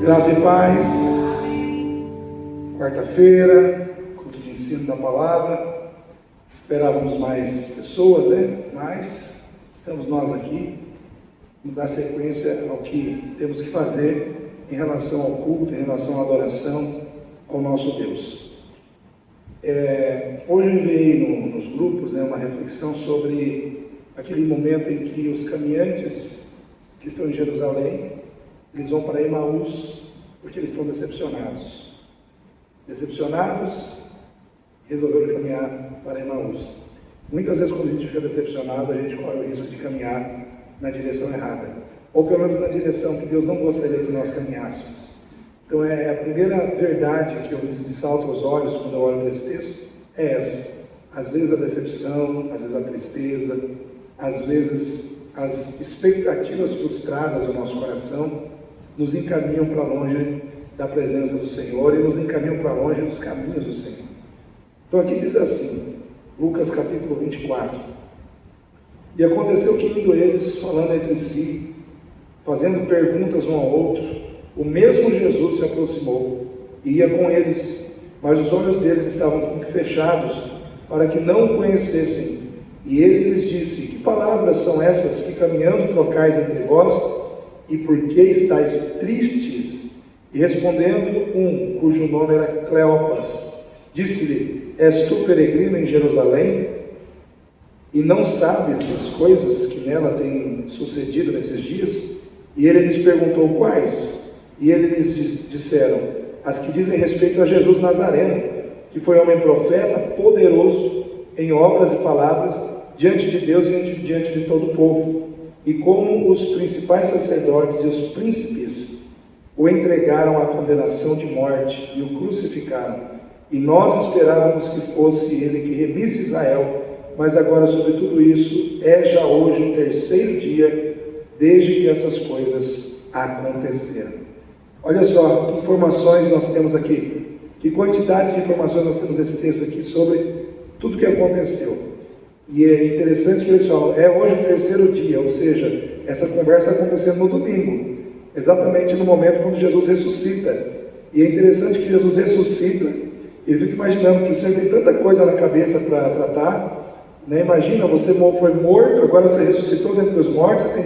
Graça e paz. Quarta-feira, culto de ensino da palavra. Esperávamos mais pessoas, né? Mas estamos nós aqui. Vamos dar sequência ao que temos que fazer em relação ao culto, em relação à adoração ao nosso Deus. Hoje eu enviei nos grupos, uma reflexão sobre aquele momento em que os caminhantes que estão em Jerusalém, eles vão para Emaús porque eles estão decepcionados. Decepcionados, resolveram caminhar para Emaús. Muitas vezes quando a gente fica decepcionado, a gente corre o risco de caminhar na direção errada, ou pelo menos na direção que Deus não gostaria que nós caminhássemos. Então a primeira verdade que me salta aos olhos quando eu olho para esse texto é essa. Às vezes a decepção, às vezes a tristeza, às vezes as expectativas frustradas do nosso coração nos encaminham para longe da presença do Senhor e nos encaminham para longe dos caminhos do Senhor. Então aqui diz assim, Lucas capítulo 24: E aconteceu que indo eles, falando entre si, fazendo perguntas um ao outro, o mesmo Jesus se aproximou e ia com eles, mas os olhos deles estavam fechados, para que não o conhecessem. E ele lhes disse: Que palavras são essas que caminhando trocais entre vós? E por que estáis tristes? E respondendo cujo nome era Cleopas, disse-lhe: És tu peregrino em Jerusalém? E não sabes as coisas que nela têm sucedido nesses dias? E ele lhes perguntou: Quais? E ele lhes disseram: As que dizem respeito a Jesus Nazareno, que foi homem profeta, poderoso em obras e palavras, diante de Deus e diante de todo o povo. E como os principais sacerdotes e os príncipes o entregaram à condenação de morte e o crucificaram. E nós esperávamos que fosse ele que remisse Israel, mas agora sobre tudo isso é já hoje o terceiro dia desde que essas coisas aconteceram. Olha só que informações nós temos aqui, que quantidade de informações nós temos nesse texto aqui sobre tudo o que aconteceu. E é interessante que eles falam, é hoje o terceiro dia, ou seja, essa conversa acontecendo no domingo, exatamente no momento quando Jesus ressuscita. E é interessante que Jesus ressuscita, e eu fico imaginando que o Senhor tem tanta coisa na cabeça para tratar, né? Imagina, você foi morto, agora você ressuscitou dentre os mortos, você tem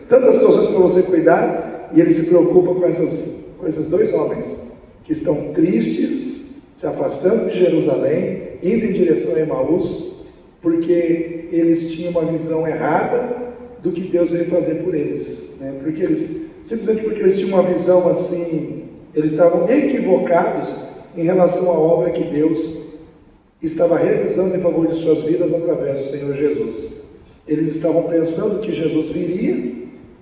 tantas situações para você cuidar, e ele se preocupa com esses dois homens, que estão tristes, se afastando de Jerusalém, indo em direção a Emaús, porque eles tinham uma visão errada do que Deus veio fazer por eles, né? Simplesmente porque eles tinham uma visão assim, eles estavam equivocados em relação à obra que Deus estava realizando em favor de suas vidas através do Senhor Jesus. Eles estavam pensando que Jesus viria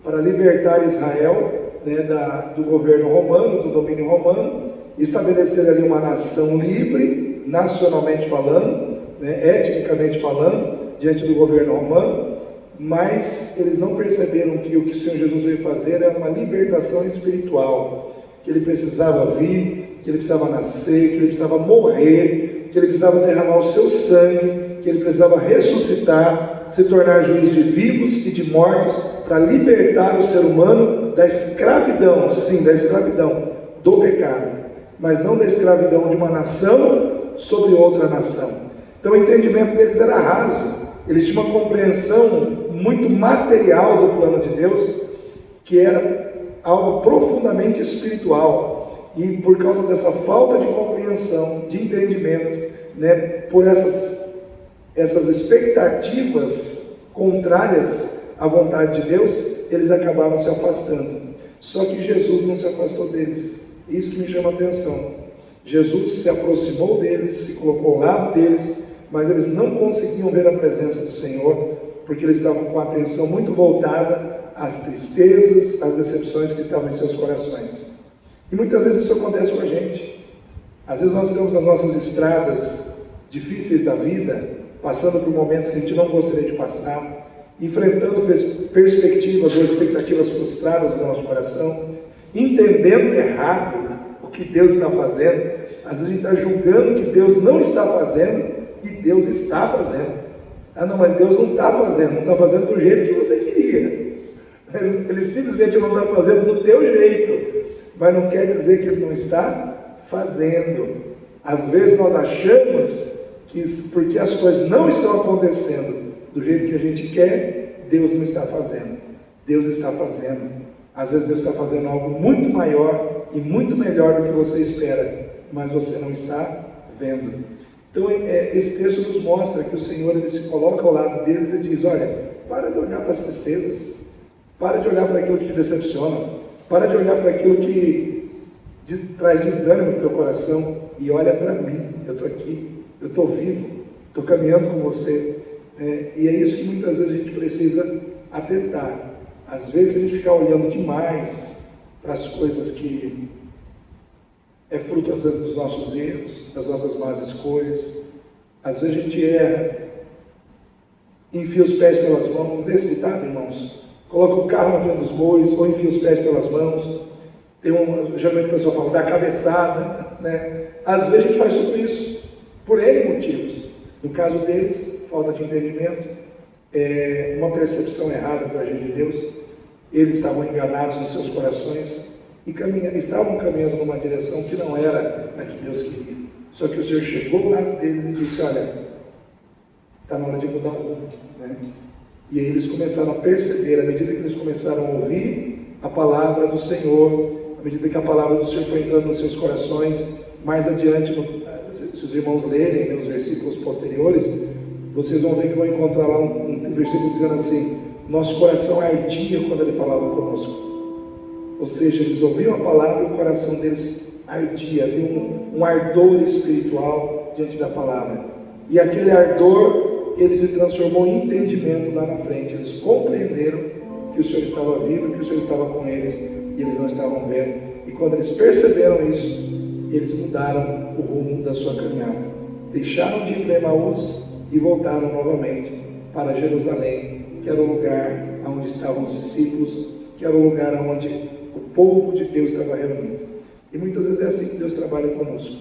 para libertar Israel, né, do governo romano, do domínio romano, estabelecer ali uma nação livre, nacionalmente falando, etnicamente falando, diante do governo romano, mas eles não perceberam que o que o Senhor Jesus veio fazer era uma libertação espiritual, que ele precisava vir, que ele precisava nascer, que ele precisava morrer, que ele precisava derramar o seu sangue, que ele precisava ressuscitar, se tornar juiz de vivos e de mortos, para libertar o ser humano da escravidão, sim, da escravidão do pecado, mas não da escravidão de uma nação sobre outra nação. Então o entendimento deles era raso, eles tinham uma compreensão muito material do plano de Deus, que era algo profundamente espiritual, e por causa dessa falta de compreensão, de entendimento, por essas expectativas contrárias à vontade de Deus, eles acabaram se afastando. Só que Jesus não se afastou deles, isso que me chama a atenção. Jesus se aproximou deles, se colocou ao lado deles, mas eles não conseguiam ver a presença do Senhor, porque eles estavam com a atenção muito voltada às tristezas, às decepções que estavam em seus corações. E muitas vezes isso acontece com a gente. Às vezes nós estamos nas nossas estradas difíceis da vida, passando por momentos que a gente não gostaria de passar, enfrentando perspectivas ou expectativas frustradas do nosso coração, entendendo errado o que Deus está fazendo. Às vezes a gente está julgando que Deus não está fazendo, e Deus está fazendo. Ah não, mas Deus não está fazendo, não está fazendo do jeito que você queria. Ele simplesmente não está fazendo do teu jeito. mas não quer dizer que Ele não está fazendo. Às vezes nós achamos que porque as coisas não estão acontecendo do jeito que a gente quer, Deus não está fazendo. Deus está fazendo. Às vezes Deus está fazendo algo muito maior e muito melhor do que você espera, mas você não está vendo. Então esse texto nos mostra que o Senhor, Ele se coloca ao lado deles e diz: olha, para de olhar para as tristezas, para de olhar para aquilo que te decepciona, para de olhar para aquilo que traz desânimo no teu coração e olha para mim. Eu estou aqui, eu estou vivo, estou caminhando com você. E é isso que muitas vezes a gente precisa atentar. Às vezes a gente fica olhando demais para as coisas que é fruto às vezes dos nossos erros, das nossas más escolhas. Às vezes a gente erra, enfia os pés pelas mãos. Não tem esse ditado, irmãos? Coloca o carro na frente dos bois, ou enfia os pés pelas mãos. Geralmente o pessoal fala, dá cabeçada, né? Às vezes a gente faz tudo isso, por N motivos. No caso deles, falta de entendimento, uma percepção errada do agir de Deus. Eles estavam enganados nos seus corações e estavam caminhando numa direção que não era a que Deus queria. Só que o Senhor chegou ao lado deles e disse: olha, está na hora de mudar o rumo, né? E aí eles começaram a perceber, à medida que eles começaram a ouvir a palavra do Senhor, à medida que a palavra do Senhor foi entrando nos seus corações. Mais adiante, se os irmãos lerem, né, os versículos posteriores, vocês vão ver que vão encontrar lá um versículo dizendo assim: nosso coração ardia quando Ele falava conosco. Ou seja, eles ouviam a palavra e o coração deles ardia, havia um ardor espiritual diante da palavra. E aquele ardor, ele se transformou em entendimento lá na frente. Eles compreenderam que o Senhor estava vivo, que o Senhor estava com eles, e eles não estavam vendo. E quando eles perceberam isso, eles mudaram o rumo da sua caminhada. Deixaram de ir para Emaús e voltaram novamente para Jerusalém, que era o lugar onde estavam os discípulos, que era o lugar onde o povo de Deus estava reunido. E muitas vezes é assim que Deus trabalha conosco.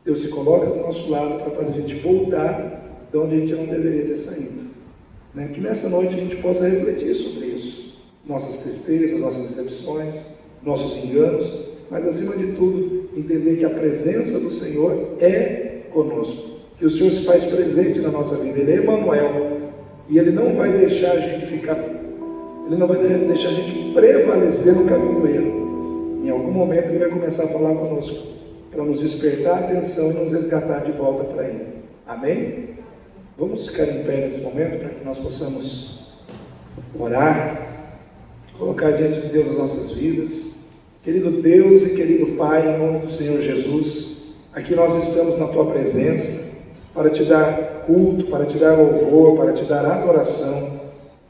Deus se coloca do nosso lado para fazer a gente voltar de onde a gente não deveria ter saído. Né? Que nessa noite a gente possa refletir sobre isso. Nossas tristezas, nossas decepções, nossos enganos, mas acima de tudo, entender que a presença do Senhor é conosco. Que o Senhor se faz presente na nossa vida. Ele é Emmanuel. E Ele não vai deixar a gente Ele não vai deixar a gente prevalecer no caminho do erro. Em algum momento Ele vai começar a falar conosco, para nos despertar a atenção e nos resgatar de volta para Ele. Amém? Vamos ficar em pé nesse momento, para que nós possamos orar, colocar diante de Deus as nossas vidas. Querido Deus e querido Pai, em nome do Senhor Jesus, aqui nós estamos na Tua presença, para Te dar culto, para Te dar louvor, para Te dar adoração,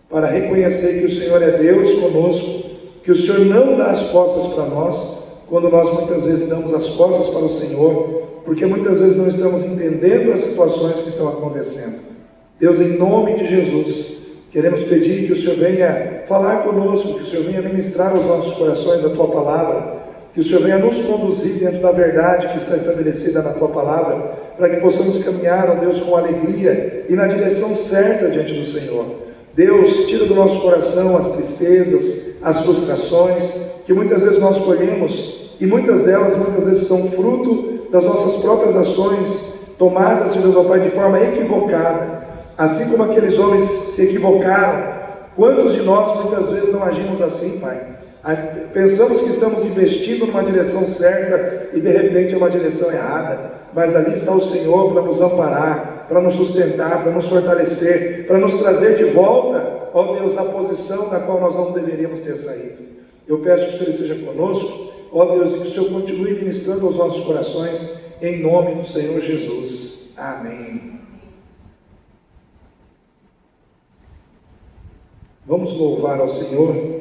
para reconhecer que o Senhor é Deus conosco, que o Senhor não dá as costas para nós, quando nós muitas vezes damos as costas para o Senhor, porque muitas vezes não estamos entendendo as situações que estão acontecendo. Deus, em nome de Jesus, queremos pedir que o Senhor venha falar conosco, que o Senhor venha ministrar aos nossos corações a Tua palavra, que o Senhor venha nos conduzir dentro da verdade que está estabelecida na Tua palavra, para que possamos caminhar, ó Deus, com alegria e na direção certa diante do Senhor. Deus, tira do nosso coração as tristezas, as frustrações, que muitas vezes nós colhemos, e muitas delas, muitas vezes, são fruto das nossas próprias ações, tomadas, Deus, ó Pai, de forma equivocada. Assim como aqueles homens se equivocaram, quantos de nós, muitas vezes, não agimos assim, Pai? Pensamos que estamos investindo numa direção certa, e de repente é uma direção errada. Mas ali está o Senhor para nos amparar, para nos sustentar, para nos fortalecer, para nos trazer de volta, ó Deus, a posição da qual nós não deveríamos ter saído. Eu peço que o Senhor esteja conosco, ó Deus, e que o Senhor continue ministrando aos nossos corações, em nome do Senhor Jesus. Amém. Vamos louvar ao Senhor.